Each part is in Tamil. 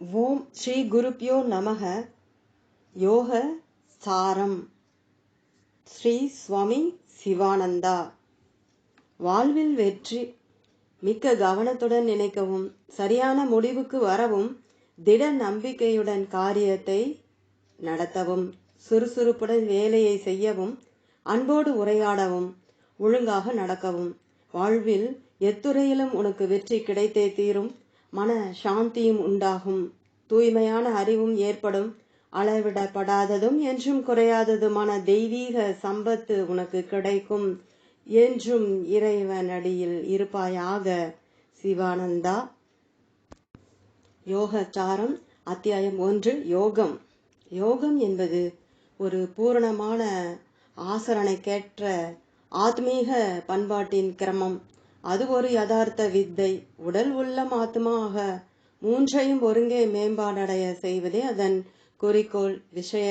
ஓம் ஸ்ரீ குருப்யோ நமக. யோக சாரம். ஸ்ரீ சுவாமி சிவானந்தா. வாழ்வில் வெற்றி மிக்க கவனத்துடன் நினைக்கவும், சரியான முடிவுக்கு வரவும், திட நம்பிக்கையுடன் காரியத்தை நடத்தவும், சுறுசுறுப்புடன் வேலையை செய்யவும், அன்போடு உரையாடவும், ஒழுங்காக நடக்கவும். வாழ்வில் எத்துறையிலும் உனக்கு வெற்றி கிடைத்தே தீரும். மன சாந்தியும் உண்டாகும். தூய்மையான அறிவும் ஏற்படும். அளவிடப்படாததும் என்றும் குறையாததுமான தெய்வீக சம்பத்து உனக்கு கிடைக்கும். என்றும் இறைவனடியில் இருப்பாயாக. சிவானந்தா. யோகசாரம். அத்தியாயம் 1. யோகம். யோகம் என்பது ஒரு பூரணமான ஆசரணைக்கேற்ற ஆத்மீக பண்பாட்டின் கிரமம். அது ஒரு யதார்த்த வித்தை. உடல் உள்ளம் ஆத்மாக மூன்றையும் ஒருங்கே மேம்பாடடைய செய்வதே அதன் குறிக்கோள். விஷய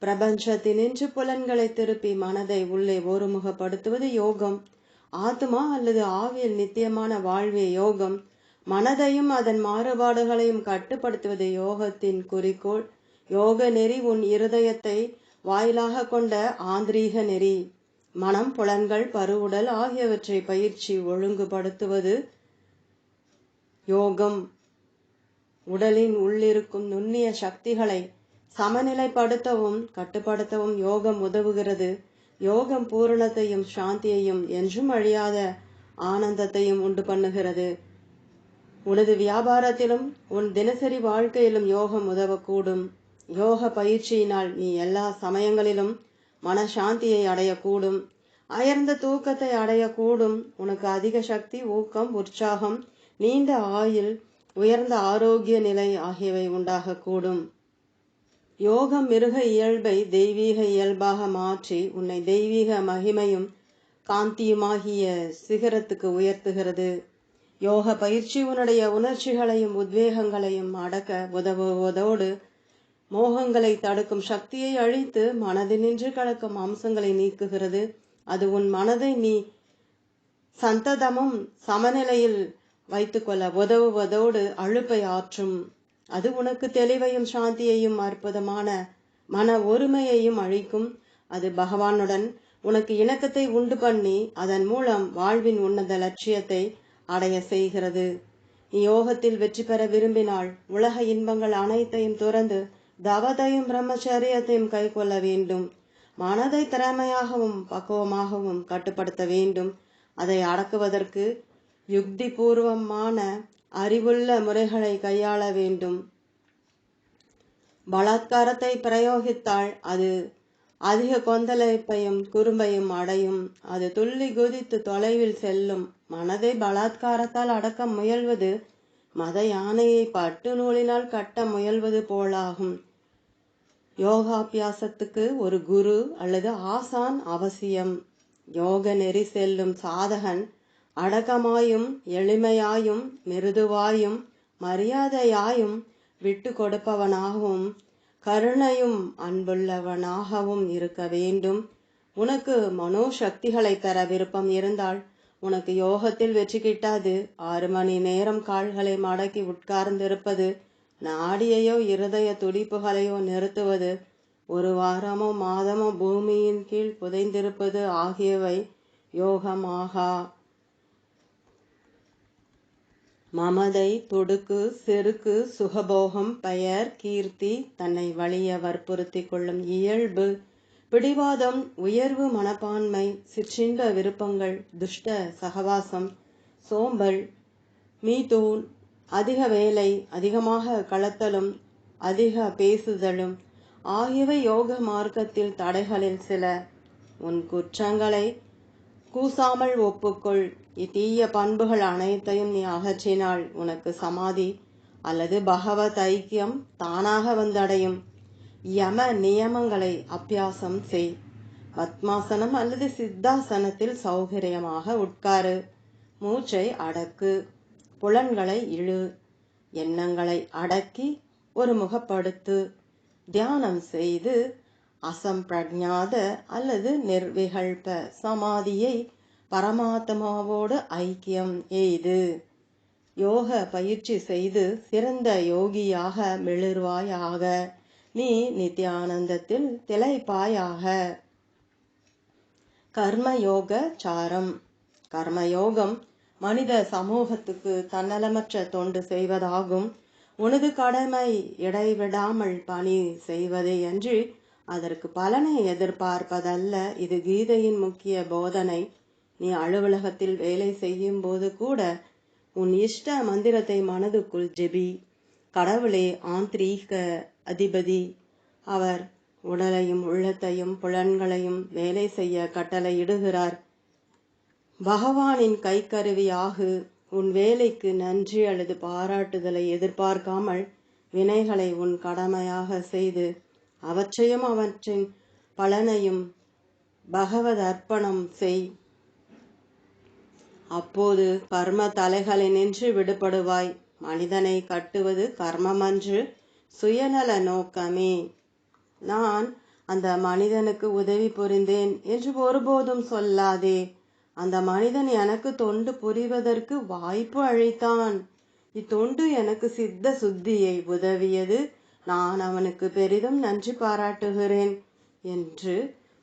பிரபஞ்சத்தினின்று புலன்களை திருப்பி மனதை உள்ளே ஒருமுகப்படுத்துவது யோகம். ஆத்மா அல்லது ஆவியில் நித்தியமான வாழ்வே யோகம். மனதையும் அதன் மாறுபாடுகளையும் கட்டுப்படுத்துவது யோகத்தின் குறிக்கோள். யோக நெறி உன் இருதயத்தை வாயிலாக கொண்ட ஆந்திரீக நெறி. மனம், புலன்கள், பருவுடல் ஆகியவற்றை பயிற்சி ஒழுங்குபடுத்துவது யோகம். உடலின் உள்ளிருக்கும் நுண்ணிய சக்திகளை சமநிலைப்படுத்தவும் கட்டுப்படுத்தவும் யோகம் உதவுகிறது. யோகம் பூரணத்தையும் சாந்தியையும் என்றும் அழியாத ஆனந்தத்தையும் உண்டு பண்ணுகிறது. உனது வியாபாரத்திலும் உன் தினசரி வாழ்க்கையிலும் யோகம் உதவக்கூடும். யோக பயிற்சியினால் நீ எல்லா சமயங்களிலும் மனசாந்தியை அடையக்கூடும். அயர்ந்த தூக்கத்தை அடையக்கூடும். உனக்கு அதிக சக்தி, ஊக்கம், உற்சாகம், நீண்ட ஆயுள், உயர்ந்த ஆரோக்கிய நிலை ஆகியவை உண்டாகக்கூடும். யோகம் மிருக இயல்பை தெய்வீக இயல்பாக மாற்றி உன்னை தெய்வீக மகிமையும் காந்தியுமாகிய சிகரத்துக்கு உயர்த்துகிறது. யோக பயிற்சி உன்னுடைய உணர்ச்சிகளையும் உத்வேகங்களையும் அடக்க உதவுவதோடு மோகங்களை தடுக்கும் சக்தியை அழித்து மனதினின்று கலக்கும் அம்சங்களை நீக்குகிறது. அது உன் மனதை நீ சந்ததமும் சமநிலையில் வைத்துக்கொள்ள உதவுவதோடு அழுப்பை ஆற்றும். அது உனக்கு தெளிவையும் சாந்தியையும் அற்புதமான மன ஒருமையையும் அழிக்கும். அது பகவானுடன் உனக்கு இணக்கத்தை உண்டு பண்ணி அதன் மூலம் வாழ்வின் உன்னத லட்சியத்தை அடைய செய்கிறது. நீ யோகத்தில் வெற்றி பெற விரும்பினால் உலக இன்பங்கள் அனைத்தையும் துறந்து தவத்தையும் பிரம்மச்சரியத்தையும் கை கொள்ள வேண்டும். மனதை திறமையாகவும் பக்குவமாகவும் கட்டுப்படுத்த வேண்டும். அதை அடக்குவதற்கு யுக்தி பூர்வமான அறிவுள்ள முறைகளை கையாள வேண்டும். பலாத்காரத்தை பிரயோகித்தால் அது அதிக கொந்தளிப்பையும் குறும்பையும் அடையும். அது துள்ளி குதித்து தொலைவில் செல்லும். மனதை பலாத்காரத்தால் அடக்க முயல்வது மத யானையை பட்டு நூலினால் கட்ட முயல்வது போலாகும். யோகாபியாசத்துக்கு ஒரு குரு அல்லது ஆசான் அவசியம். யோக நெறி செல்லும் சாதகன் அடக்கமாயும் எளிமையாயும் மிருதுவாயும் மரியாதையாயும் விட்டு கொடுப்பவனாகவும் கருணையும் அன்புள்ளவனாகவும் இருக்க வேண்டும். உனக்கு மனோசக்திகளை பெற விருப்பம் இருந்தால் உனக்கு யோகத்தில் வெற்றி கிட்டாது. 6 மணி நேரம் கால்களை மடக்கி உட்கார்ந்திருப்பது, நாடியையோ இருதய துடிப்புகளையோ நிறுத்துவது, 1 வாரமோ மாதமோ பூமியின் கீழ் புதைந்திருப்பது ஆகியவை யோகமாகா. மமதை, துடுக்கு, செருக்கு, சுகபோகம், பெயர், கீர்த்தி, தன்னை வலிய வற்புறுத்தி கொள்ளும் இயல்பு, பிடிவாதம், உயர்வு மனப்பான்மை, சிற்றின்ப விருப்பங்கள், துஷ்ட சகவாசம், சோம்பல், மீதூன், அதிக வேலை, அதிகமாக கலத்தலும், அதிக பேசுதலும் ஆகியவை யோக மார்க்கத்தில் தடைகளில் சில. உன் குற்றங்களை கூசாமல் ஒப்புக்கொள். இத்தீய பண்புகள் அனைத்தையும் நீ அகற்றினால் உனக்கு சமாதி அல்லது பகவத் ஐக்கியம் தானாக வந்தடையும். யம நியமங்களை அபியாசம் செய். பத்மாசனம் அல்லது சித்தாசனத்தில் சௌகரியமாக உட்காரு. மூச்சை அடக்கு. புலன்களை இழு. எண்ணங்களை அடக்கி ஒருமுகப்படுத்து. தியானம் செய்து அசம்பிரஜாத அல்லது நிர்விகல்ப சமாதியை பரமாத்மாவோடு ஐக்கியம் எய்து. யோக பயிற்சி செய்து சிறந்த யோகியாக மிளிர்வாயாக. நீ நித்யானந்தத்தில் திளைப்பாயாக. கர்மயோக சாரம். கர்மயோகம் மனித சமூகத்துக்கு தன்னலமற்ற தொண்டு செய்வதாகும். உனது கடமை இடைவிடாமல் பணி செய்வதே அன்றி அதற்கு பலனை எதிர்பார்ப்பதல்ல. இது கீதையின் முக்கிய போதனை. நீ அலுவலகத்தில் வேலை செய்யும் போது கூட உன் இஷ்ட மந்திரத்தை மனதுக்குள் ஜெபி. கடவுளே ஆந்திரீக அதிபதி. அவர் உடலையும் உள்ளத்தையும் புலன்களையும் வேலை செய்ய கட்டளையிடுகிறார். பகவானின் கைக்கருவியாகு. உன் வேலைக்கு நன்றி அல்லது பாராட்டுதலை எதிர்பார்க்காமல் வினைகளை உன் கடமையாக செய்து அவற்றையும் அவற்றின் பலனையும் பகவத் அர்ப்பணம் செய். அப்போது கர்ம தலைகளினின்று விடுபடுவாய். மனிதனை கட்டுவது கர்மமன்று, சுயநல நோக்கமே. நான் அந்த மனிதனுக்கு உதவி புரிந்தேன் என்று ஒருபோதும் சொல்லாதே. அந்த மனிதன் எனக்கு தொண்டு புரிவதற்கு வாய்ப்பு அளித்தான். இத்தொண்டு எனக்கு சித்த சுத்தியை உதவியது. நான் அவனுக்கு பெரிதும் நன்றி பாராட்டுகிறேன் என்று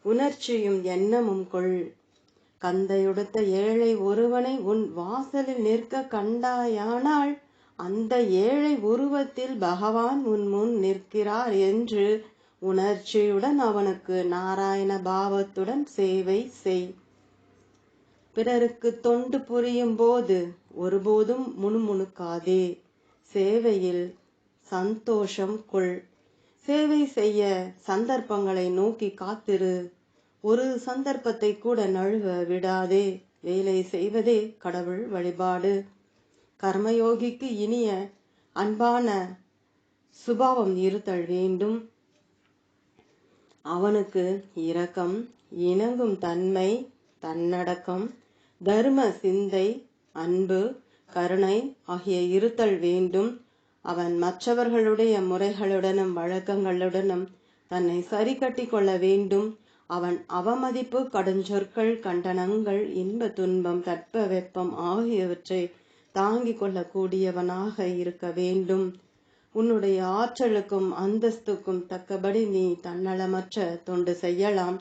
உணர்ச்சியும் எண்ணமும் கொள். கந்தையுடுத்த ஏழை ஒருவனை உன் வாசலில் நிற்க கண்டாயானால் அந்த ஏழை உருவத்தில் பகவான் உன் முன் நிற்கிறார் என்று உணர்ச்சியுடன் அவனுக்கு நாராயண பாவத்துடன் சேவை செய். பிறருக்கு தொண்டு புரியும் போது ஒருபோதும் முணுமுணுக்காதே. சேவையில் சந்தோஷம் கொள். சேவை செய்ய சந்தர்ப்பங்களை நோக்கி காத்திரு. ஒரு சந்தர்ப்பத்தை கூட நழுவ விடாதே. வேலை செய்வதே கடவுள் வழிபாடு. கர்மயோகிக்கு இனிய அன்பான சுபாவம் இருத்தல் வேண்டும். அவனுக்கு இரக்கம், இணங்கும் தன்மை, தன்னடக்கம், தர்ம சிந்தை, அன்பு, கருணை ஆகிய இருத்தல் வேண்டும். அவன் மற்றவர்களுடைய முறைகளுடனும் வழக்கங்களுடனும் தன்னை சரி கட்டி கொள்ள வேண்டும். அவன் அவமதிப்பு, கடுஞ்சொற்கள், கண்டனங்கள், இன்ப துன்பம், தட்ப வெப்பம் ஆகியவற்றை தாங்கிக் கொள்ளக்கூடியவனாக இருக்க வேண்டும். உன்னுடைய ஆற்றலுக்கும் அந்தஸ்துக்கும் தக்கபடி நீ தன்னலமற்ற தொண்டு செய்யலாம்.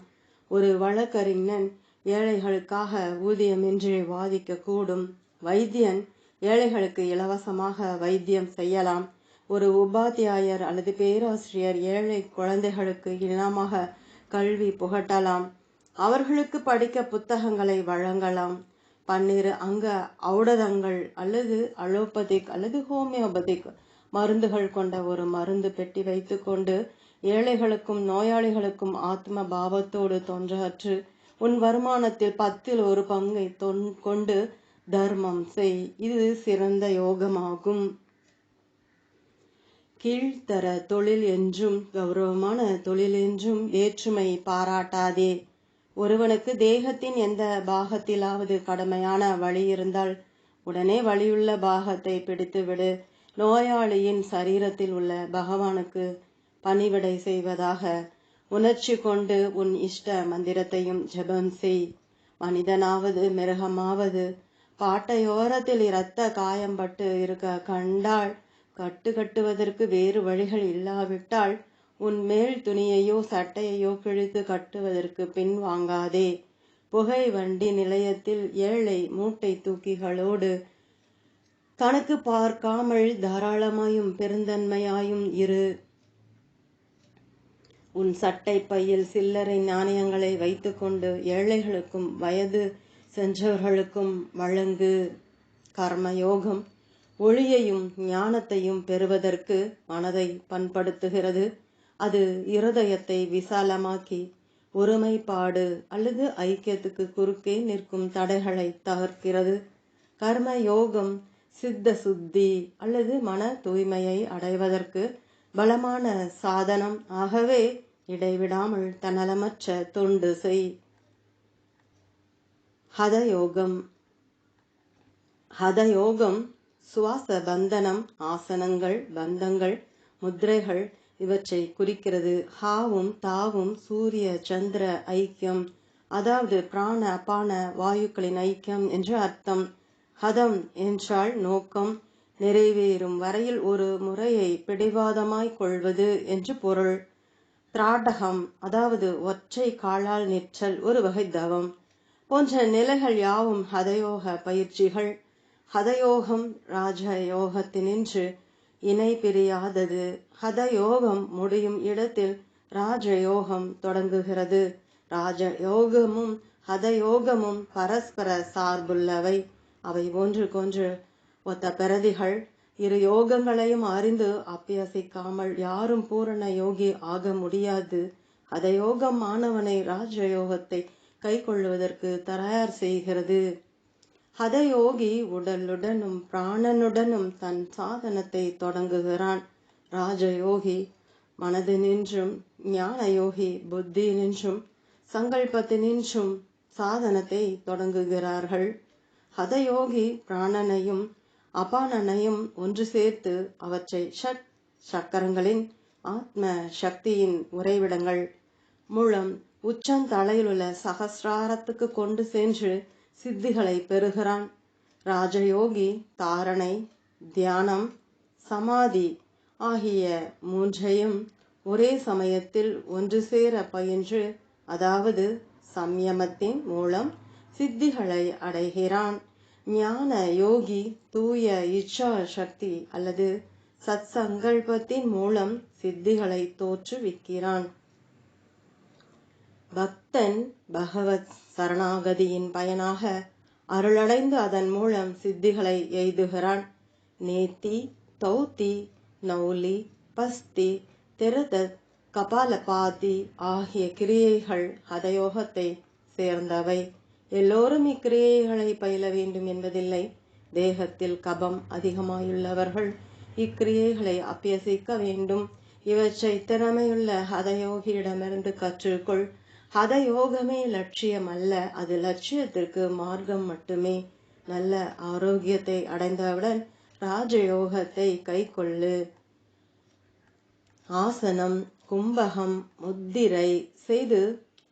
ஒரு வழக்கறிஞன் ஏழைகளுக்காக ஊதியமின்றி வாதிக்க கூடும். வைத்தியன் ஏழைகளுக்கு இலவசமாக வைத்தியம் செய்யலாம். ஒரு உபாத்தியாயர் அல்லது பேராசிரியர் ஏழை குழந்தைகளுக்கு இனமாக கல்வி புகட்டலாம். அவர்களுக்கு படிக்க புத்தகங்களை வழங்கலாம். 12 அங்க ஔடதங்கள் அல்லது அலோபதிக் அல்லது ஹோமியோபதிக் மருந்துகள் கொண்ட ஒரு மருந்து பெட்டி வைத்துக்கொண்டு ஏழைகளுக்கும் நோயாளிகளுக்கும் ஆத்ம பாவத்தோடு தொண்டாற்று. உன் வருமானத்தில் 10ல் 1 பங்கை கொண்டு தர்மம் செய். இது சிறந்த யோகமாகும். கீழ்த்தர தொழில் என்றும் கௌரவமான தொழில் என்றும் வேற்றுமை பாராட்டாதே. ஒருவனுக்கு தேகத்தின் எந்த பாகத்திலாவது கடுமையான வலி இருந்தால் உடனே வலியுள்ள பாகத்தை பிடித்துவிடு. நோயாளியின் சரீரத்தில் உள்ள பகவானுக்கு பணிவிடை செய்வதாக உணர்ச்சி கொண்டு உன் இஷ்ட மந்திரத்தையும் ஜெபம் செய். மனிதனாவது மிருகமாவது பாட்டையோரத்தில் இரத்த காயம்பட்டு இருக்க கண்டால் கட்டுவதற்கு வேறு வழிகள் இல்லாவிட்டால் உன் மேல் துணியையோ சட்டையையோ கிழித்து கட்டுவதற்கு பின் வாங்காதே. புகை வண்டி நிலையத்தில் ஏழை மூட்டை தூக்கிகளோடு கணக்கு பார்க்காமல் தாராளமாயும் பெருந்தன்மையாயும் இரு. உன் சட்டை பையில் சில்லறை நாணயங்களை வைத்துக்கொண்டு ஏழைகளுக்கும் வயது சென்றவர்களுக்கும் வழங்கு. கர்மயோகம் ஒளியையும் ஞானத்தையும் பெறுவதற்கு மனதை பண்படுத்துகிறது. அது இருதயத்தை விசாலமாக்கி ஒருமைப்பாடு அல்லது ஐக்கியத்துக்கு குறுக்கே நிற்கும் தடைகளை தகர்க்கிறது. கர்ம யோகம் சித்த சுத்தி அல்லது மன தூய்மையை அடைவதற்கு பலமான சாதனம். ஆகவே இடைவிடாமல் தன்னலமற்ற தொண்டு செய். ஹதயோகம். ஹதயோகம் சுவாச பந்தனம், ஆசனங்கள், பந்தங்கள், முத்திரைகள் இவற்றை குறிக்கிறது. ஹாவும் தாவும் சூரிய சந்திர ஐக்கியம், அதாவது பிராண அபான வாயுக்களின் ஐக்கியம் என்று அர்த்தம். ஹதம் என்றால் நோக்கம். நிறைவேறும் வரையில் ஒரு முறையை பிடிவாதமாய் கொள்வது என்று பொருள். திராடகம், அதாவது ஒற்றை காலால் நிற்றல், ஒரு வகை தவம் போன்ற நிலைகள் யாவும் ஹதயோக பயிற்சிகள். ஹதயோகம் ராஜயோகத்தினின்று இணை பிரியாதது. ஹதயோகம் முடியும் இடத்தில் ராஜயோகம் தொடங்குகிறது. ராஜயோகமும் ஹதயோகமும் பரஸ்பர சார்புள்ளவை. அவை ஒன்றுக்கொன்று ஒத்த பிரதிகள். இரு யோகங்களையும் அறிந்து அபியசிக்காமல் யாரும் பூரண யோகி ஆக முடியாது. ஹதயோகம் மாணவனை ராஜயோகத்தை கை கொள்வதற்கு தயார் செய்கிறது. ஹதயோகி உடலுடனும் பிராணனுடனும் தன் சாதனத்தை தொடங்குகிறான். ராஜயோகி மனதினின்றும், ஞான யோகி புத்தியினின்றும் சங்கல்பத்தினின்றும் சாதனத்தை தொடங்குகிறார்கள். ஹதயோகி பிராணனையும் அபானனையும் ஒன்று சேர்த்து அவற்றை ஷட் சக்கரங்களின் ஆத்ம சக்தியின் உறைவிடங்கள் மூலம் உச்சந்தலையிலுள்ள சகசிராரத்துக்கு கொண்டு சென்று சித்திகளை பெறுகிறான். ராஜயோகி தாரணை, தியானம், சமாதி ஆகிய மூன்றையும் ஒரே சமயத்தில் ஒன்று சேர பயின்று, அதாவது சம்யமத்தின் மூலம் சித்திகளை அடைகிறான். ஞான யோகி தூய இச்சா சக்தி அல்லது சத் சங்கல்பத்தின் மூலம் சித்திகளை தோற்றுவிக்கிறான். பக்தன் பகவத் சரணாகதியின் பயனாக அருளடைந்து அதன் மூலம் சித்திகளை எய்துகிறான். நேத்தி, தௌத்தி, நௌலி, பஸ்தி, திரதத், கபாலபாதி ஆகிய கிரியைகள் ஹதயோகத்தை சேர்ந்தவை. எல்லோரும் இக்கிரியைகளை பயில வேண்டும் என்பதில்லை. தேகத்தில் கபம் அதிகமாயுள்ளவர்கள் இக்கிரியைகளை அபியசிக்க வேண்டும். இவற்றை திறமையுள்ள ஹதயோகியிடமிருந்து கற்றுக்கொள். ஹதயோகமே லட்சியம் அல்ல, அது லட்சியத்திற்கு மார்க்கம் மட்டுமே. நல்ல ஆரோக்கியத்தை அடைந்தவுடன் ராஜயோகத்தை கை கொள்ளு. ஆசனம், கும்பகம், முத்திரை செய்து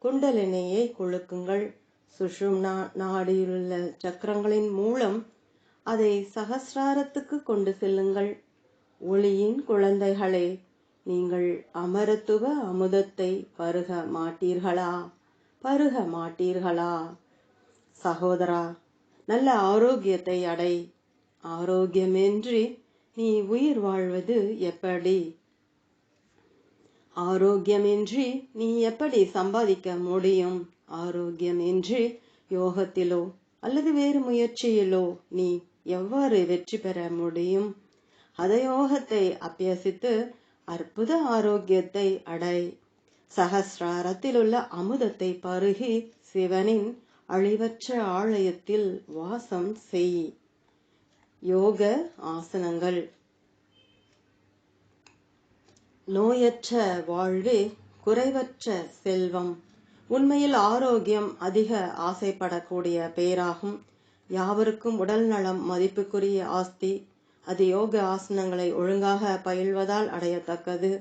குண்டலினியை கொழுக்குங்கள். சுஷும்னா நாடியிலுள்ள சக்கரங்களின் மூலம் அதை சகசிராரத்துக்கு கொண்டு செல்லுங்கள். ஒளியின் குழந்தைகளே, நீங்கள் அமரத்துவ அமுதத்தை பருக மாட்டீர்களா? பருக மாட்டீர்களா? சகோதரா, நல்ல ஆரோக்கியத்தை அடை. ஆரோக்கியமின்றி நீ உயிர் வாழ்வது எப்படி? ஆரோக்கியமின்றி நீ எப்படி சம்பாதிக்க முடியும்? ஆரோக்கியமின்றி யோகத்திலோ அல்லது வேறு முயற்சியிலோ நீ எவ்வாறு வெற்றி பெற முடியும்? ஹதயோகத்தை அபியசித்து அற்புத ஆரோக்கியத்தை அடை. சகசிராரத்தில் உள்ள அமுதத்தை பருகி சிவனின் அழிவற்ற ஆலயத்தில் வாசம் செய். யோக ஆசனங்கள். நோயற்ற வாழ்வே குறைவற்ற செல்வம். உண்மையில் ஆரோக்கியம் அதிக ஆசைப்படக்கூடிய பேராகும். யாவருக்கும் உடல் நலம் மதிப்புக்குரிய ஆஸ்தி. அது யோக ஆசனங்களை ஒழுங்காக பயில்வதால் அடையத்தக்கது.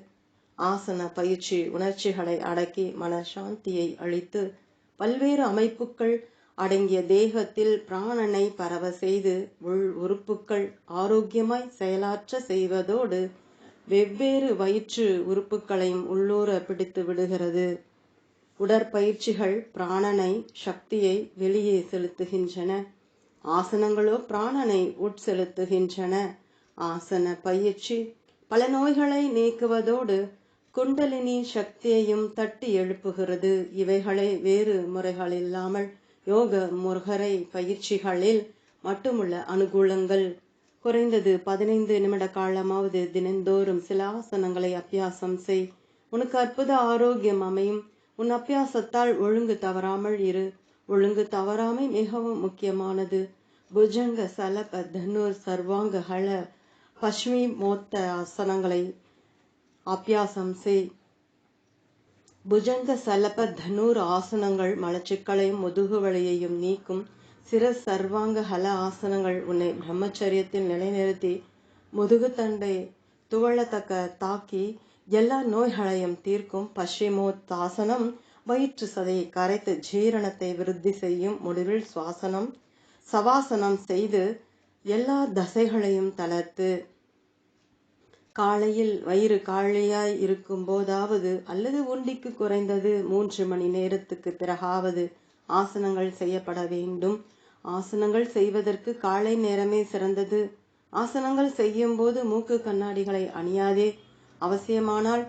ஆசன பயிற்சி உணர்ச்சிகளை அடக்கி மனசாந்தியை அளித்து பல்வேறு அமைப்புகள் அடங்கிய தேகத்தில் பிராணனை பரவ செய்து உள் உறுப்புகள் ஆரோக்கியமாய் செயலாற்ற செய்வதோடு வெவ்வேறு வயிற்று உறுப்புகளையும் உள்ளூர பிடித்து விடுகிறது. உடற்பயிற்சிகள் பிராணனை சக்தியை வெளியே செலுத்துகின்றன. ஆசனங்களோ பிராணனை உட்செலுத்துகின்றன. ஆசன பயிற்சி பல நோய்களை நீக்குவதோடு குண்டலினி சக்தியையும் தட்டி எழுப்புகிறது. இவைகளே வேறு முறைகள் இல்லாமல் யோக முருகரை பயிற்சிகளில் மட்டுமுள்ள அனுகூலங்கள். குறைந்தது 15 நிமிட காலமாவது தினந்தோறும் சில ஆசனங்களை அபியாசம் செய். உனக்கு அற்புத ஆரோக்கியம் அமையும். உன் அபியாசத்தால் ஒழுங்கு தவறாமல் இரு. ஒழுங்கு தவறாமை மிகவும் முக்கியமானது. புஜங்க, சலப, தனுர், சர்வாங்க, ஹல, பஷ்மி மோத்த ஆசனங்களை அபியாசம் செய். புஜங்க, சலப, தனுர் ஆசனங்கள் மலச்சிக்கலையும் முதுகு வலியையும் நீக்கும். சிரஸ், சர்வாங்க, ஹல ஆசனங்கள் உன்னை பிரம்மச்சரியத்தில் நிலைநிறுத்தி முதுகு தண்டை துவளத்தக்க தாக்கி எல்லா நோய்களையும் தீர்க்கும். பஷ்சிமோத் ஆசனம் வயிற்று சதையை கரைத்து ஜீரணத்தை விருத்தி செய்யும். முடிவில் சுவாசனம் சவாசனம் செய்து எல்லா தசைகளையும் தளர்த்து காலையில் வயிறு காலியாய் இருக்கும் போதாவது அல்லது உண்டிக்கு குறைந்தது 3 மணி நேரத்துக்கு பிறகாவது ஆசனங்கள் செய்யப்பட வேண்டும். ஆசனங்கள் செய்வதற்கு காலை நேரமே சிறந்தது. ஆசனங்கள் செய்யும் போது மூக்கு கண்ணாடிகளை அணியாதே. அவசியமானால்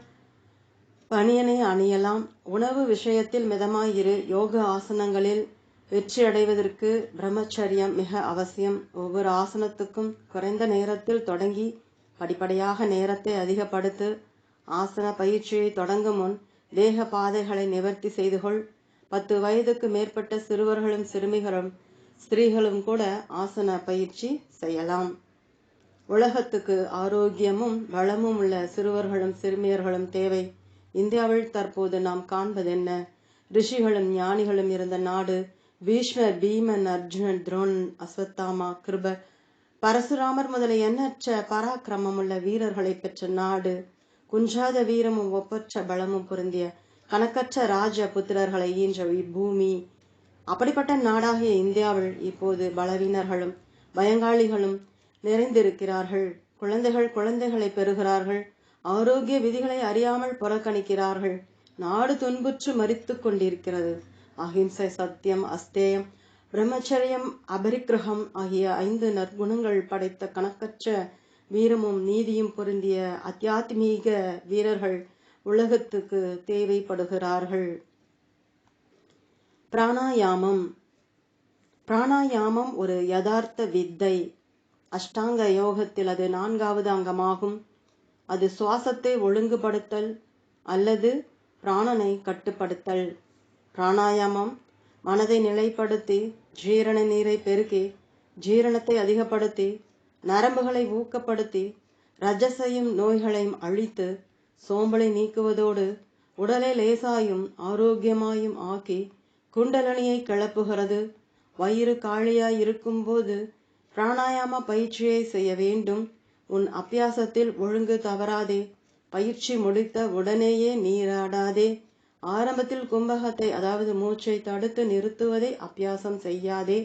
பனியனை அணியலாம். உணவு விஷயத்தில் மிதமாயிரு. யோக ஆசனங்களில் வெற்றி அடைவதற்கு பிரம்மச்சரியம் மிக அவசியம். ஒவ்வொரு ஆசனத்துக்கும் குறைந்த நேரத்தில் தொடங்கி படிப்படியாக நேரத்தை அதிகப்படுத்து. ஆசன பயிற்சியை தொடங்கும் முன் தேக பாதைகளை நிவர்த்தி செய்து கொள். 10 வயதுக்கு மேற்பட்ட சிறுவர்களும் சிறுமிகளும் ஸ்திரீகளும் கூட ஆசன பயிற்சி செய்யலாம். உலகத்துக்கு ஆரோக்கியமும் வளமும் உள்ள சிறுவர்களும் சிறுமியர்களும் தேவை. இந்தியாவில் தற்போது நாம் காண்பதென்ன? ரிஷிகளும் ஞானிகளும் இருந்த நாடு. பீஷ்மர், பீமன், அர்ஜுனன், துரோணன், அஸ்வத்தாமா, கிருபர், பரசுராமர் முதலிய எண்ணற்ற பராக்கிரமமுள்ள வீரர்களை பெற்ற நாடு. குன்றாத வீரமும் ஒப்பற்ற பலமும் பொருந்திய கணக்கற்ற ராஜ புத்திரர்களை ஈன்ற பூமி. அப்படிப்பட்ட நாடாகிய இந்தியாவில் இப்போது பலவீனர்களும் பயங்காளிகளும் நிறைந்திருக்கிறார்கள். குழந்தைகளை பெறுகிறார்கள். ஆரோக்கிய விதிகளை அறியாமல் புறக்கணிக்கிறார்கள். நாடு துன்புற்று மரித்து கொண்டிருக்கிறது. அஹிம்சை, சத்தியம், அஸ்தேயம், பிரம்மச்சரியம், அபரிக்கிரகம் ஆகிய 5 நற்குணங்கள் படைத்த கணக்கற்ற வீரமும் நீதியும் பொருந்திய அத்தியாத்மீக வீரர்கள் உலகத்துக்கு தேவைப்படுகிறார்கள். பிராணாயாமம். பிராணாயாமம் ஒரு யதார்த்த வித்தை. அஷ்டாங்க யோகத்தில் அது 4வது அங்கமாகும். அது சுவாசத்தை ஒழுங்குபடுத்தல் அல்லது பிராணனை கட்டுப்படுத்தல். பிராணாயாமம் மனதை நிலைப்படுத்தி ஜீரண நீரை பெருக்கி ஜீரணத்தை அதிகப்படுத்தி நரம்புகளை ஊக்கப்படுத்தி ரஜசையும் நோய்களையும் அழித்து சோம்பலை நீக்குவதோடு உடலை லேசாயும் ஆரோக்கியமாயும் ஆக்கி குண்டலனியை கிளப்புகிறது. வயிறு காலியாய் இருக்கும் போது பிராணாயாம பயிற்சியை செய்ய வேண்டும். உன் அபியாசத்தில் ஒழுங்கு தவறாதே. பயிற்சி முடித்த உடனேயே நீராடாதே. ஆரம்பத்தில் கும்பகத்தை அதாவது மூச்சை தடுத்து நிறுத்துவதை அபியாசம் செய்யாதே.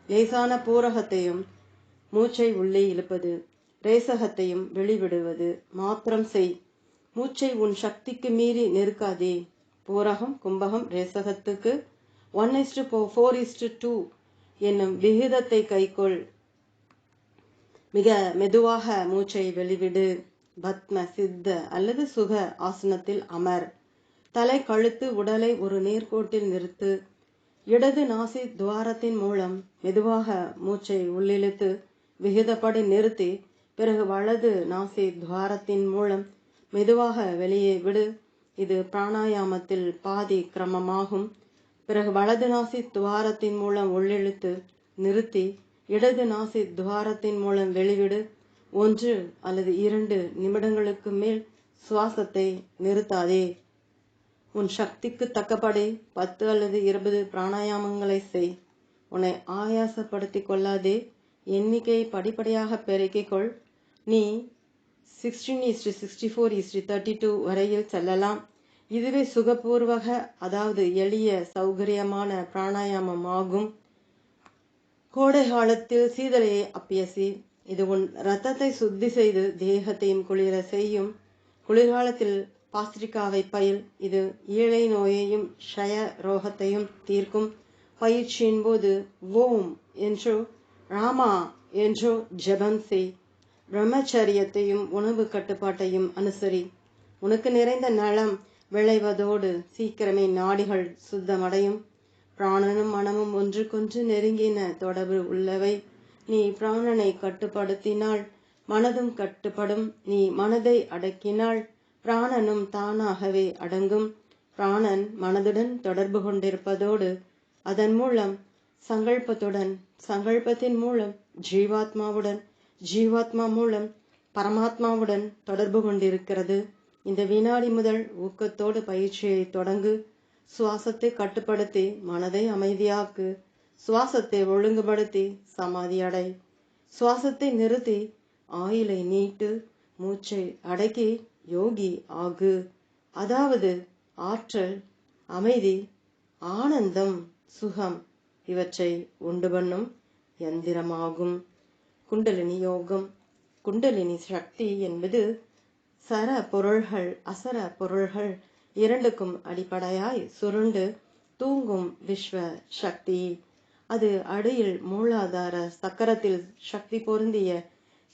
லேசான பூரகத்தையும் மூச்சை உள்ளே இழுப்பது, ரேசகத்தையும் வெளிவிடுவது மாத்திரம் செய். மூச்சை உன் சக்திக்கு மீறி நெருக்காதே. பூரகம், கும்பகம், ரேசகத்துக்கு 1:4:2 என்னும் விகிதத்தை கைக்கொள். மிக மெதுவாக மூச்சை வெளிவிடு. பத்ம, சித்த அல்லது சுக ஆசனத்தில் அமர். தலை, கழுத்து, உடலை ஒரு நேர்கோட்டில் நிறுத்து. இடது நாசி துவாரத்தின் மூலம் மெதுவாக மூச்சை உள்ளிழுத்து விகிதப்படி நிறுத்தி பிறகு வலது நாசி துவாரத்தின் மூலம் மெதுவாக வெளியே விடு. இது பிராணாயாமத்தில் பாதி கிரமமாகும். பிறகு வலது நாசி துவாரத்தின் மூலம் உள்ளிழுத்து நிறுத்தி இடது நாசி துவாரத்தின் மூலம் வெளிவிடு. 1 அல்லது 2 நிமிடங்களுக்கு மேல் சுவாசத்தை நிறுத்தாதே. உன் சக்திக்கு தக்கபடி 10 அல்லது 20 பிராணாயாமங்களை செய். உன்னை ஆயாசப்படுத்திக் கொள்ளாதே. எண்ணிக்கையை படிப்படியாக பெருக்கிக் கொள். நீ 16:64:32 வரையில் செல்லலாம். இதுவே சுகபூர்வக அதாவது எளிய சௌகரியமான பிராணாயாமம் ஆகும். கோடை காலத்தில் சீதளையை அப்பியசி. இது உன் இரத்தத்தை சுத்தி செய்து தேகத்தையும் குளிர செய்யும். குளிர்காலத்தில் பாஸ்திரிக்காவை பயில். இது ஈழை நோயையும் ஷய ரோகத்தையும் தீர்க்கும். பயிற்சியின் போது ஓம் என்றோ ராமா என்றோ ஜபம் செய். பிரம்மச்சரியத்தையும் உணவு கட்டுப்பாட்டையும் அனுசரி. உனக்கு நிறைந்த நலம் விளைவதோடு சீக்கிரமே நாடிகள் சுத்தமடையும். பிராணனும் மனமும் ஒன்றுக்கொன்று நெருங்கின தொடர்பு உள்ளவை. நீ பிராணனை கட்டுப்படுத்தினால் மனதும் கட்டுப்படும். நீ மனதை அடக்கினால் பிராணனும் தானாகவே அடங்கும். பிராணன் மனதுடன் தொடர்பு கொண்டிருப்பதோடு அதன் மூலம் சங்கல்பத்துடன், சங்கல்பத்தின் மூலம் ஜீவாத்மாவுடன், ஜீவாத்மா மூலம் பரமாத்மாவுடன் தொடர்பு கொண்டிருக்கிறது. இந்த வினாடி முதல் ஊக்கத்தோடு பயிற்சியை தொடங்கு. சுவாசத்தை கட்டுப்படுத்தி மனதை அமைதியாக்கு. சுவாசத்தை ஒழுங்குபடுத்தி சமாதி அடை. சுவாசத்தை நிறுத்தி ஆயுளை நீட்டு. மூச்சை அடக்கி யோகி ஆகு. அதாவது ஆற்றல், அமைதி, ஆனந்தம், சுகம் இவற்றை உண்டு பண்ணும் யந்திரமாகும். குண்டலினி யோகம். குண்டலினி சக்தி என்பது சர பொருள்கள் அசர பொருள்கள் இரண்டுக்கும் அடிப்படையாய் சுருண்டு தூங்கும் விஸ்வ சக்தி. அது அடியில் மூலாதார சக்கரத்தில் சக்தி பொருந்திய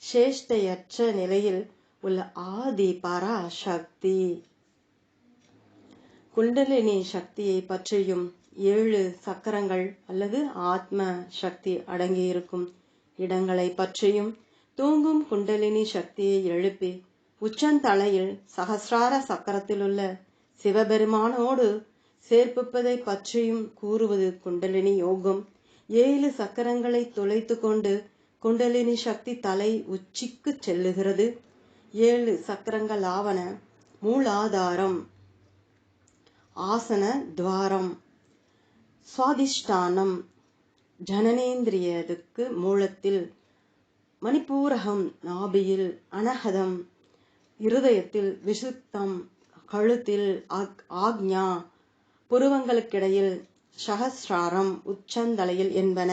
சேஷ்டையற்ற நிலையில் உள்ள ஆதி பராசக்தி. குண்டலினி சக்தியை பற்றியும் 7 சக்கரங்கள் அல்லது ஆத்ம சக்தி அடங்கியிருக்கும் இடங்களை பற்றியும் தூங்கும் குண்டலினி சக்தியை எழுப்பி உச்சந்தலையில் சகசிரார சக்கரத்திலுள்ள சிவபெருமானோடு சேர்ப்பிப்பதை பற்றியும் கூறுவது குண்டலினி யோகம். 7 சக்கரங்களை துளைத்து கொண்டு குண்டலினி சக்தி தலை உச்சிக்கு செல்லுகிறது. 7 சக்கரங்கள் ஆவன மூலாதாரம், ஆசன துவாரம், சுவாதிஷ்டானம், ஜனனேந்திரியத்துக்கு மூலத்தில், மணிப்பூரகம் நாபியில், அனகதம் இருதயத்தில், விசுத்தம் கழுத்தில், ஆக்ஞா புருவங்களுக்கிடையில், சகசிராரம் உச்சந்தலையில் என்பன.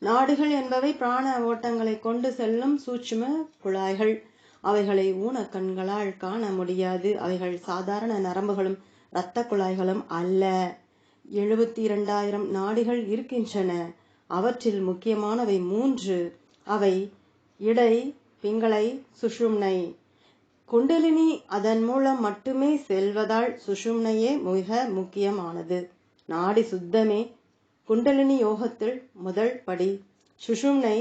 நாடிகள் என்பவை பிராண ஓட்டங்களை கொண்டு செல்லும் சூட்சும குழாய்கள். அவைகளை ஊன கண்களால் காண முடியாது. அவைகள் சாதாரண நரம்புகளும் இரத்த குழாய்களும் அல்ல. 72,000 நாடிகள் இருக்கின்றன. அவற்றில் முக்கியமானவை 3. அவை இடை, பிங்களை, சுஷும்னை. குண்டலினி அதன் மூலம் மட்டுமே செல்வதால் சுஷும்னையே மிக முக்கியமானது. நாடி சுத்தமே குண்டலினி யோகத்தில் முதல் படி. சுஷும்னை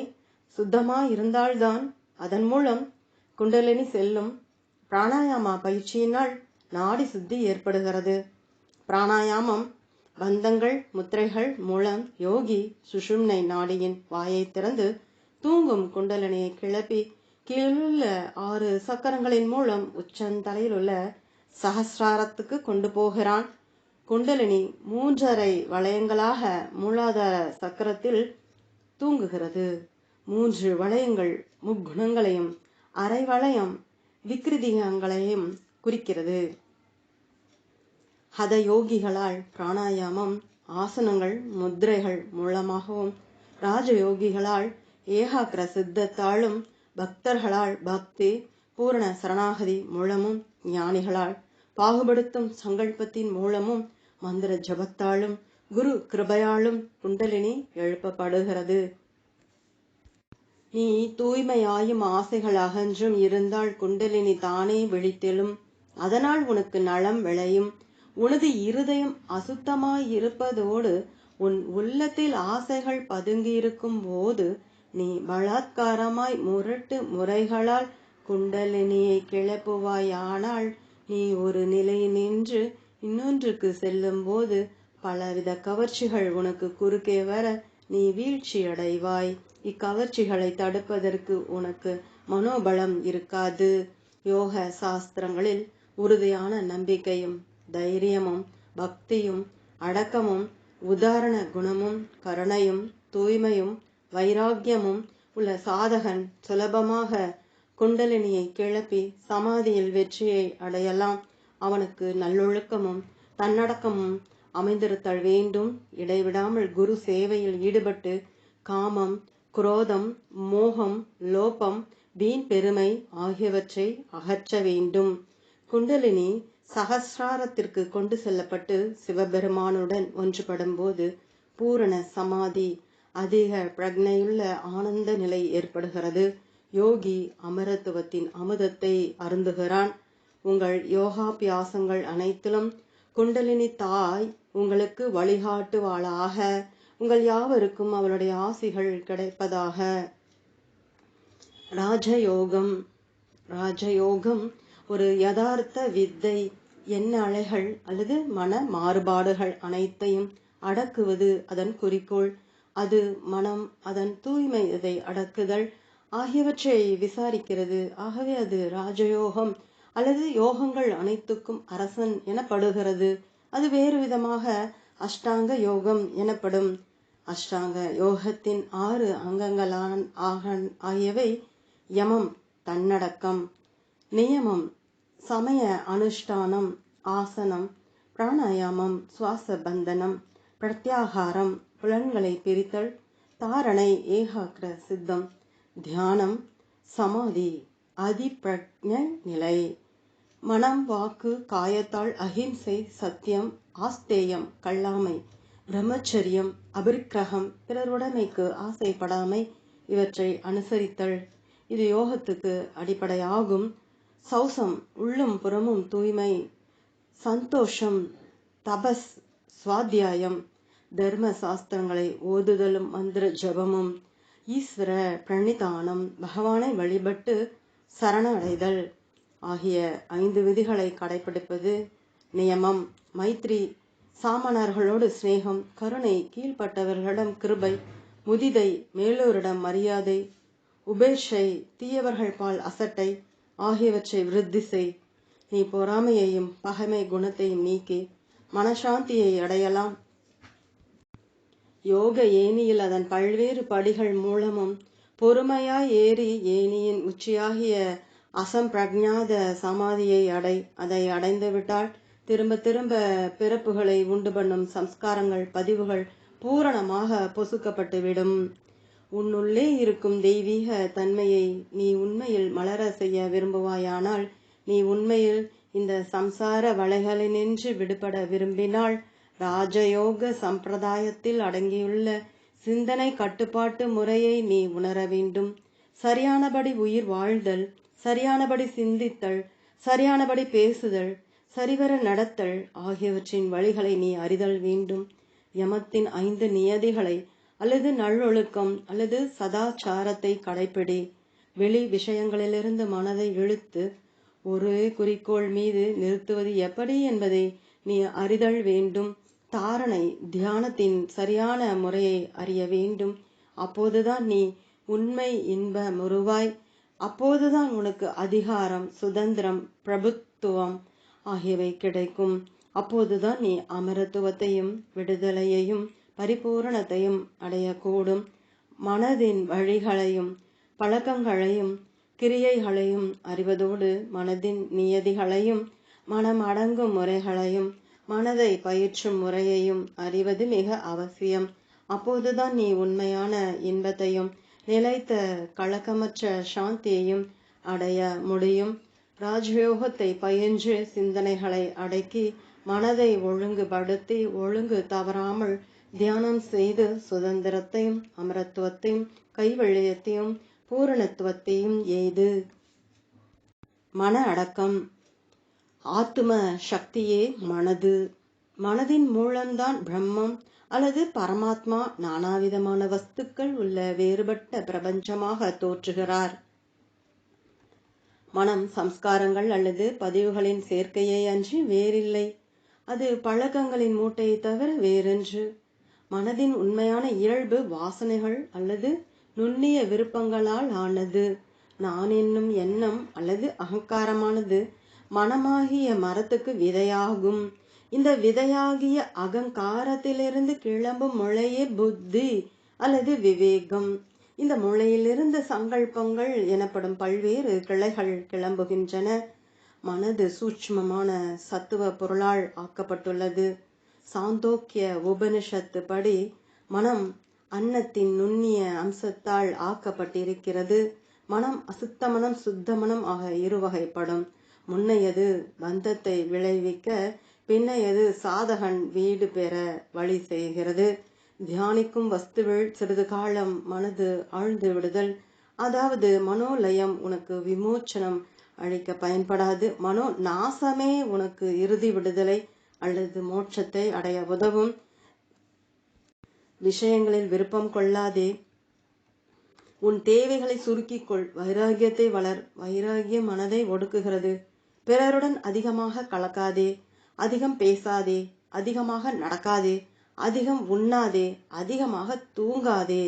சுத்தமாயிருந்தால்தான் அதன் மூலம் குண்டலினி செல்லும். பிராணாயாமா பயிற்சியினால் நாடி சுத்தி ஏற்படுகிறது. பிராணாயாமம் பந்தங்கள் முத்திரைகள் மூலம் யோகி சுஷும்னை நாடியின் வாயை திறந்து தூங்கும் குண்டலினியை கிளப்பி கீழுள்ள 6 சக்கரங்களின் மூலம் உச்சந்தலையில் உள்ள சகசிராரத்துக்கு கொண்டு போகிறான். குண்டலினி 3.5 வளையங்களாக மூலாதார சக்கரத்தில் தூங்குகிறது. 3 வளையங்கள் முக்குணங்களையும், அரை வளையம் விக்ரிதிகங்களையும் குறிக்கிறது. ஹத யோகிகளால் பிராணாயாமம் ஆசனங்கள் முத்திரைகள் மூலமாகவும், ராஜயோகிகளால் ஏகாக்கிர சித்தத்தாலும், பக்தர்களால் பக்தி பூரண சரணாகதி மூலமும், ஞானிகளால் பாகுபடுத்தும் சங்கல்பத்தின் மூலமும், மந்திர ஜபத்தாலும், குரு கிருபையாலும் குண்டலினி எழுப்பப்படுகிறது. நீ தூய்மையாயும் ஆசைகள் அகன்றும் இருந்தால் குண்டலினி தானே விழித்தெழும். அதனால் உனக்கு நலம் விளையும். உனது இருதயம் அசுத்தமாயிருப்பதோடு உன் உள்ளத்தில் ஆசைகள் பதுங்கியிருக்கும் போது நீ பலாத்காரமாய் முரட்டு முறைகளால் குண்டலினியை கிளப்புவாயானால், நீ ஒரு நிலையினின்று இன்னொன்றுக்கு செல்லும் போது பலவித கவர்ச்சிகள் உனக்கு குறுக்கே வர நீ வீழ்ச்சியடைவாய். இக்கவர்ச்சிகளை தடுப்பதற்கு உனக்கு மனோபலம் இருக்காது. யோக சாஸ்திரங்களில் உறுதியான நம்பிக்கையும், தைரியமும், பக்தியும், அடக்கமும், உதாரண குணமும், கருணையும், தூய்மையும், வைராக்கியமும் உள்ள சாதகன் சுலபமாக குண்டலினியை கிளப்பி சமாதியில் வெற்றியை அடையலாம். அவனுக்கு நல்லொழுக்கமும் தன்னடக்கமும் அமைந்திருத்தல் வேண்டும். இடைவிடாமல் குரு சேவையில் ஈடுபட்டு காமம், குரோதம், மோகம், லோபம், வீண் பெருமை ஆகியவற்றை அகற்ற வேண்டும். குண்டலினி சகசிராரத்திற்கு கொண்டு செல்லப்பட்டு சிவபெருமானுடன் ஒன்றுபடும் போது பூரண சமாதி, அதிக பிரக்னையுள்ள ஆனந்த நிலை ஏற்படுகிறது. யோகி அமரத்துவத்தின் அமுதத்தை அருந்துகிறான். உங்கள் யோகாபியாசங்கள் அனைத்திலும் குண்டலினி தாய் உங்களுக்கு வழிகாட்டுவாளாக. உங்கள் யாவருக்கும் அவளுடைய ஆசிகள் கிடைப்பதாக. ராஜயோகம். ராஜயோகம் ஒரு யதார்த்த வித்தை. எண்ண அலைகள் அல்லது மன மாறுபாடுகள் அனைத்தையும் அடக்குவது அதன் குறிக்கோள். அது மனம், அதன் தூய்மையை அடக்குதல் ஆகியவற்றை விசாரிக்கிறது. ஆகவே அது ராஜயோகம் அல்லது யோகங்கள் அனைத்துக்கும் அரசன் எனப்படுகிறது. அது வேறு விதமாக அஷ்டாங்க யோகம் எனப்படும். அஷ்டாங்க யோகத்தின் 6 அங்கங்களான ஆகியவை யமம் தன்னடக்கம், நியமம் சமய அனுஷ்டானம், ஆசனம் பிராணாயாமம், சுவாச பந்தனம், பிரத்யாகாரம் புலன்களை பிரித்தல், தாரணை ஏகாக்கிர சித்தம், தியானம், சமாதி, அதிபிரக்ஞ நிலை. மனம், வாக்கு, காயத்தால் அஹிம்சை, சத்தியம், ஆஸ்தேயம், கல்லாமை, பிரம்மச்சரியம், அபரிக்கிரகம், பிறருடைமைக்கு ஆசைப்படாமை, இவற்றை அனுசரித்தல். இது யோகத்துக்கு அடிப்படையாகும். சௌசம், உள்ளும் புறமும் தூய்மை, சந்தோஷம், தபஸ், சுவாத்தியாயம், தர்ம சாஸ்திரங்களை ஓதுதலும் மந்திர ஜபமும், ஈஸ்வர பிரணிதானம், பகவானை வழிபட்டு சரணடைதல் ஆகிய 5 விதிகளை கடைபிடிப்பது. நியமம், மைத்ரி, சாமணர்களோடு சிநேகம், கருணை, கீழ்ப்பட்டவர்களிடம் கிருபை, முதிதை, மேலோரிடம் மரியாதை, உபேட்சை, தீயவர்கள் பால் அசட்டை ஆகியவற்றை விருத்தி செய். நீ பொறாமையையும் பகைமை குணத்தையும் நீக்கி மனசாந்தியை அடையலாம். யோக ஏணியில் அதன் பல்வேறு படிகள் மூலமும் பொறுமையாய் ஏறி ஏணியின் உச்சியாகிய அசம்பிரஜாத சமாதியை அடை. அதை அடைந்துவிட்டால் திரும்ப திரும்ப பிறப்புகளை உண்டு பண்ணும் சம்ஸ்காரங்கள் பதிவுகள் பூரணமாக பொசுக்கப்பட்டுவிடும். உன்னுள்ளே இருக்கும் தெய்வீக தன்மையை நீ உண்மையில் மலர செய்ய விரும்புவாயானால், நீ உண்மையில் இந்த சம்சார வலைகளினின்று விடுபட விரும்பினால், ராஜயோக சம்பிரதாயத்தில் அடங்கியுள்ள சிந்தனை கட்டுப்பாட்டு முறையை நீ உணர வேண்டும். சரியானபடி உயிர் வாழ்தல், சரியானபடி சிந்தித்தல், சரியானபடி பேசுதல், சரிவர நடத்தல் ஆகியவற்றின் வழிகளை நீ அறிதல் வேண்டும். யமத்தின் 5 நியதிகளை அல்லது நல்லொழுக்கம் அல்லது சதாச்சாரத்தை கடைப்பிடி. வெளி விஷயங்களிலிருந்து மனதை இழுத்து ஒரு குறிக்கோள் மீது நிறுத்துவது எப்படி என்பதை நீ அறிதல் வேண்டும். தாரணை, தியானத்தின் சரியான முறையை அறிய வேண்டும். அப்போதுதான் நீ உண்மை இன்ப முருவாய். அப்போதுதான் உனக்கு அதிகாரம், சுதந்திரம், பிரபுத்துவம் ஆகியவை கிடைக்கும். அப்போதுதான் நீ அமரத்துவத்தையும் விடுதலையையும் பரிபூரணத்தையும் அடையக்கூடும். மனதின் வழிகளையும் பழக்கங்களையும் கிரியைகளையும் அறிவதோடு மனதின் நியதிகளையும் மனம் அடங்கும் முறைகளையும் மனதை பயிற்றும் முறையையும் அறிவது மிக அவசியம். அப்போதுதான் நீ உண்மையான இன்பத்தையும் நிலைத்த கலக்கமற்ற சாந்தியையும் அடைய முடியும். ராஜயோகத்தை பயின்று சிந்தனைகளை அடக்கி மனதை ஒழுங்குபடுத்தி ஒழுங்கு தவறாமல் தியானம் செய்து சுதந்திரத்தையும் அமரத்துவத்தையும் கைவல்யத்தையும் பூரணத்துவத்தையும் எய்து. மன அடக்கம். ஆத்தும சக்தியே மனது. மனதின் மூலம்தான் பிரம்மம் அல்லது பரமாத்மா நானாவிதமான வஸ்துக்கள் உள்ள வேறுபட்ட பிரபஞ்சமாக தோற்றுகிறார். மனம் சம்ஸ்காரங்கள் அல்லது பதிவுகளின் சேர்க்கையை அன்றி வேறில்லை. அது பழக்கங்களின் மூட்டையை தவிர வேறென்று. மனதின் உண்மையான இயல்பு வாசனைகள் அல்லது நுண்ணிய விருப்பங்களால் ஆனது. நான் என்னும் எண்ணம் அல்லது அகங்காரமானது மனமாகிய மரத்துக்கு விதையாகும். இந்த விதையாகிய அகங்காரத்திலிருந்து கிளம்பும் முளையே புத்தி அல்லது விவேகம். இந்த முளையிலிருந்து சங்கல்பங்கள் எனப்படும் பல்வேறு கிளைகள் கிளம்புகின்றன. மனது சூட்சுமமான சத்துவ பொருளால் ஆக்கப்பட்டுள்ளது. சாந்தோக்கிய உபனிஷத்து படி மனம் அன்னத்தின் நுண்ணிய அம்சத்தால் ஆக்கப்பட்டிருக்கிறது. மனம் அசுத்த மனம், சுத்த மனம் ஆக இருவகைப்படும். முன்னையது பந்தத்தை விளைவிக்க, பின்னையது சாதகன் வீடு பெற வழி செய்கிறது. தியானிக்கும் வஸ்துவில் சிறிது காலம் மனது ஆழ்ந்து விடுதல், அதாவது மனோலயம் உனக்கு விமோச்சனம் அளிக்க பயன்படாது. மனோ நாசமே உனக்கு இறுதி விடுதலை அல்லது மோட்சத்தை அடைய உதவும். விஷயங்களில் விருப்பம் கொள்ளாதே. உன் தேவைகளை சுருக்கிக்கொள். வைராகியத்தை வளர். வைராகியம் மனதை ஒடுக்குகிறது. பிறருடன் அதிகமாக கலக்காதே. அதிகம் பேசாதே. அதிகமாக நடக்காதே. அதிகம் உண்ணாதே. அதிகமாக தூங்காதே.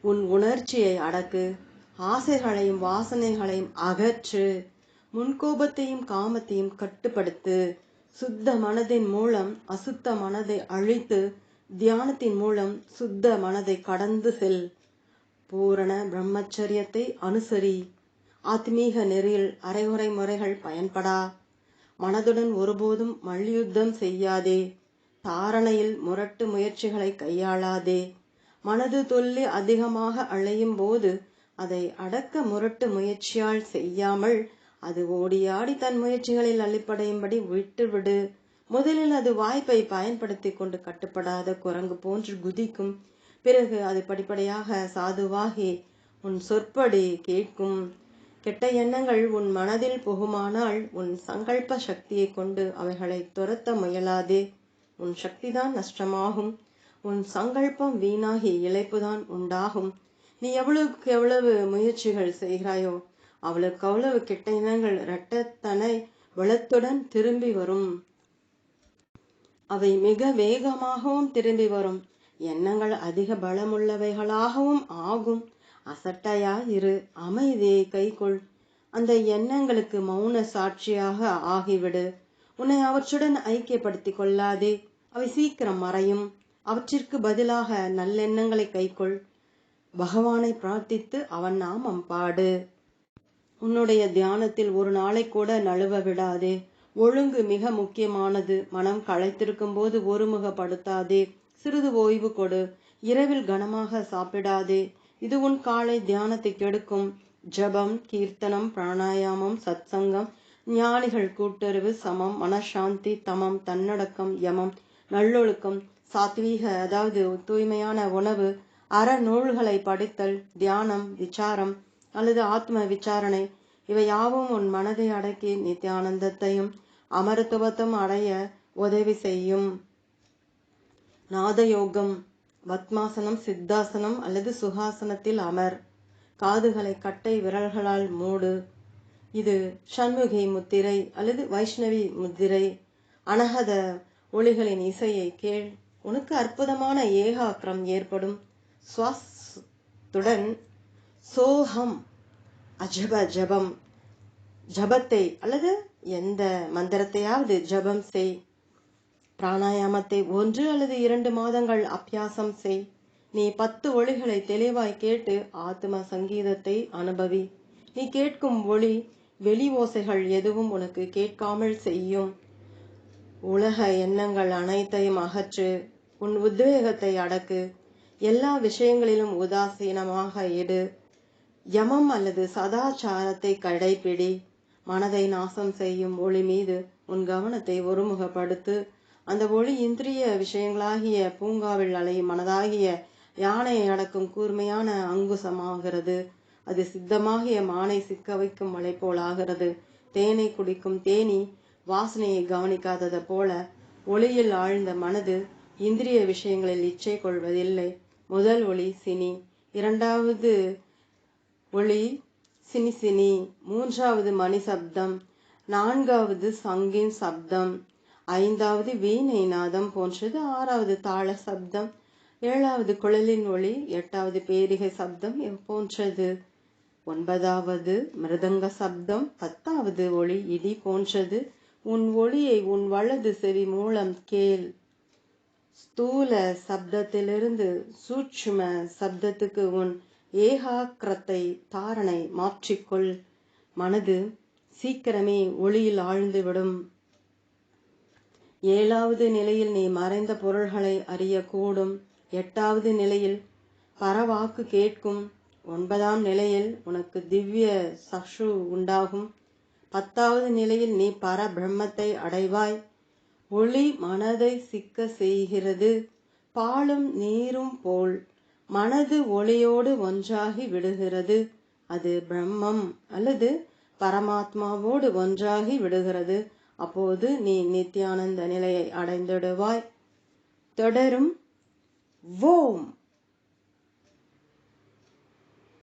உன் உணர்ச்சியை அடக்கு. ஆசைகளையும் வாசனைகளையும் அகற்று. முன்கோபத்தையும் காமத்தையும் கட்டுப்படுத்து. சுத்த மனதின் மூலம் அசுத்த மனதை அழித்து தியானத்தின் மூலம் சுத்த மனதை கடந்து செல். பூரண பிரம்மச்சரியத்தை அனுசரி. ஆத்மீக நெறியில் அரைகுறை முறைகள் பயன்படா. மனதுடன் ஒருபோதும் மல்யுத்தம் செய்யாதே. தாரணையில் முரட்டு முயற்சிகளை கையாளாதே. மனது துள்ளி அதிகமாக அழையும் போது அதை அடக்க முரட்டு முயற்சியால் செய்யாமல் அது ஓடியாடி தன் முயற்சிகளில் அள்ளிப்படையும்படி விட்டுவிடு. முதலில் அது வாய்ப்பை பயன்படுத்தி கொண்டு கட்டுப்படாத குரங்கு போன்று குதிக்கும். பிறகு அது படிப்படியாக சாதுவாகி உன் சொற்படி கேட்கும். கெட்ட எண்ணங்கள் உன் மனதில் புகுமானால் உன் சங்கல்ப சக்தியை கொண்டு அவைகளை துரத்த முயலாதே. உன் சக்திதான் நஷ்டமாகும். உன் சங்கல்பம் வீணாகி இழைப்புதான் உண்டாகும். நீ எவ்வளவுக்கு எவ்வளவு முயற்சிகள் செய்கிறாயோ அவளுக்கு அவ்வளவு கெட்ட எண்ணங்கள் இரட்டத்தனை பலத்துடன் திரும்பி வரும். அவை மிக வேகமாகவும் திரும்பி வரும். எண்ணங்கள் அதிக பலமுள்ளவைகளாகவும் ஆகும். அசட்டையா இரு, அமைதியை கைக்கொள். அந்த எண்ணங்களுக்கு மௌன சாட்சியாக ஆகிவிடு. உன்னை அவற்றுடன் ஐக்கியப்படுத்தி கொள்ளாதே. அவை சீக்கிரம் மறையும். அவற்றிற்கு பதிலாக நல்லெண்ணங்களை கைக்கொள். பகவானை பிரார்த்தித்து அவன் நாமம் பாடு. உன்னுடைய தியானத்தில் ஒரு நாளை கூட நழுவ விடாதே. ஒழுங்கு மிக முக்கியமானது. மனம் களைத்திருக்கும் போது ஒருமுகப்படுத்தாதே. சிறிது ஓய்வு கொடு. இரவில் கனமாக சாப்பிடாதே. இது உன் காலை தியானத்தை கெடுக்கும். ஜபம், கீர்த்தனம், பிராணாயாமம், சத்சங்கம், ஞானிகள் கூட்டுறவு, சமம், மனசாந்தி, தமம், தன்னடக்கம், யமம், நல்லொழுக்கம், சாத்வீக அதாவது தூய்மையான உணவு, அறநூல்களை படித்தல், தியானம், விசாரம் அல்லது ஆத்ம விசாரணை இவை யாவும் உன் மனதை அடக்கி நித்தியானந்தத்தையும் அமரத்துவத்தையும் அடைய உதவி செய்யும். நாதயோகம். பத்மாசனம், சித்தாசனம் அல்லது சுகாசனத்தில் அமர். காதுகளை கட்டை விரல்களால் மூடு. இது ஷண்முகி முத்திரை அல்லது வைஷ்ணவி முத்திரை. அனகத ஒளிகளின் இசையை கேள். உனக்கு அற்புதமான ஏகாக்கிரம் ஏற்படும். சுவாசத்துடன் சோகம் அஜப ஜபம் ஜபத்தை அல்லது எந்த மந்திரத்தையாவது ஜபம் செய். பிராணாயாமத்தை 1 அல்லது 2 மாதங்கள் அபியாசம் செய். நீ 10 ஒளிகளை தெளிவாய் கேட்டு ஆத்ம சங்கீதத்தை அனுபவி. நீ கேட்கும் ஒளி வெளி ஓசைகள் எதுவும் உனக்கு கேட்காமல் செய்யும். உலக எண்ணங்கள் அனைத்தையும் அகற்று. உன் உத்வேகத்தை அடக்கு. எல்லா விஷயங்களிலும் உதாசீனமாக இடு. யமம் அல்லது சதாச்சாரத்தை கடைபிடி. மனதை நாசம் செய்யும் ஒளி மீது உன் கவனத்தை ஒருமுகப்படுத்து. அந்த ஒளி இந்திரிய விஷயங்களாகிய பூங்காவில் அலையும் மனதாகிய யானையை அடக்கும் கூர்மையான அங்குசமாகிறது. அது சித்தமாகிய மானை சிக்க வைக்கும் மலை போலாகிறது. தேனை குடிக்கும் தேனி வாசனையை கவனிக்காதது போல ஒளியில் ஆழ்ந்த மனது இந்திரிய விஷயங்களில் இச்சை கொள்வதில்லை. முதல் ஒளி சினி, 2வது ஒளி சினி, 3வது மணி சப்தம், 4வது சங்கின் சப்தம், 5வது வீணை நாதம் போன்றது, 6வது தாள சப்தம், 7வது குழலின் ஒளி, 8வது பேரிகை சப்தம் போன்றது, 9வது மிருதங்க சப்தம், 10வது ஒளி இடி போன்றது. உன் ஒளியை உன் வலது செவி மூலம் கேள். ஸ்தூல சப்தத்திலிருந்து சூட்சும சப்தத்துக்கு உன் ஏகாக்கிரத்தை தாரணை மாற்றிக்கொள். மனது சீக்கிரமே ஒளியில் ஆழ்ந்துவிடும். 7வது நிலையில் நீ மறைந்த பொருள்களை அறியக்கூடும். 8வது நிலையில் பரவாக்கு கேட்கும். 9ஆம் நிலையில் உனக்கு திவ்ய சக்ஷு உண்டாகும். 10வது நிலையில் நீ பரபிரம்மத்தை அடைவாய். ஒளி மனதை சிக்க செய்கிறது. பாலும் நீரும் போல் மனது ஒளியோடு ஒன்றாகி விடுகிறது. அது பிரம்மம் அல்லது பரமாத்மாவோடு ஒன்றாகி விடுகிறது. அப்போது நீ நித்தியானந்த நிலையை அடைந்திடுவாய். தொடரும். ஓம்.